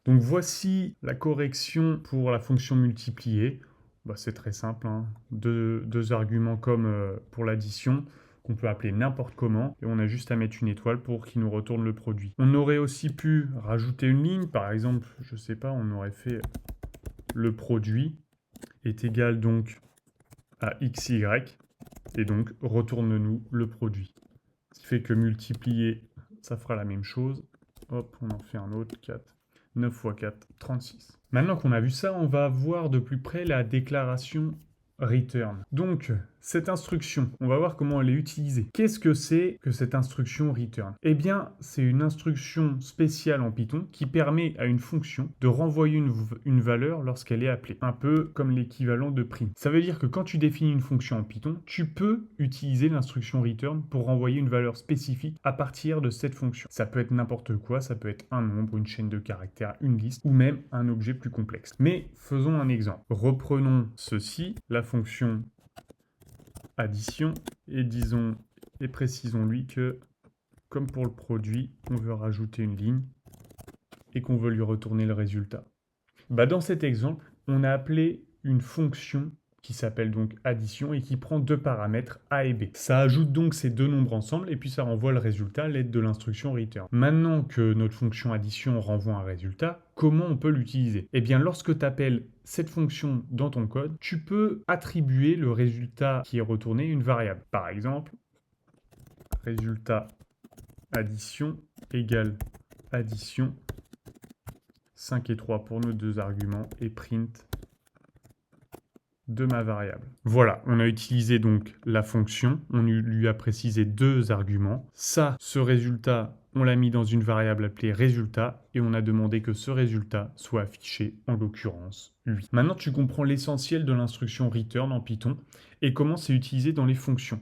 Donc voici la correction pour la fonction multiplier. C'est très simple, hein. Deux arguments comme pour l'addition, qu'on peut appeler n'importe comment, et on a juste à mettre une étoile pour qu'il nous retourne le produit. On aurait aussi pu rajouter une ligne, par exemple, je sais pas, on aurait fait le produit est égal donc à xy, et donc retourne-nous le produit. Ce qui fait que multiplier, ça fera la même chose. Hop, on en fait un autre, 4. 9 fois 4, 36. Maintenant qu'on a vu ça, on va voir de plus près la déclaration return. Donc, cette instruction, on va voir comment elle est utilisée. Qu'est-ce que c'est que cette instruction return? Eh bien, c'est une instruction spéciale en Python qui permet à une fonction de renvoyer une valeur lorsqu'elle est appelée. Un peu comme l'équivalent de print. Ça veut dire que quand tu définis une fonction en Python, tu peux utiliser l'instruction return pour renvoyer une valeur spécifique à partir de cette fonction. Ça peut être n'importe quoi, ça peut être un nombre, une chaîne de caractères, une liste, ou même un objet plus complexe. Mais faisons un exemple. Reprenons ceci, la fonction addition, et précisons-lui que, comme pour le produit, on veut rajouter une ligne et qu'on veut lui retourner le résultat. Dans cet exemple, on a appelé une fonction qui s'appelle donc addition et qui prend deux paramètres A et B. Ça ajoute donc ces deux nombres ensemble et puis ça renvoie le résultat à l'aide de l'instruction return. Maintenant que notre fonction addition renvoie un résultat, comment on peut l'utiliser? Eh bien, lorsque tu appelles cette fonction dans ton code, tu peux attribuer le résultat qui est retourné à une variable. Par exemple, résultat addition égale addition 5 et 3 pour nos deux arguments et print de ma variable. Voilà, on a utilisé donc la fonction, on lui a précisé deux arguments. Ça, ce résultat, on l'a mis dans une variable appelée résultat et on a demandé que ce résultat soit affiché, en l'occurrence 8. Maintenant, tu comprends l'essentiel de l'instruction return en Python et comment c'est utilisé dans les fonctions.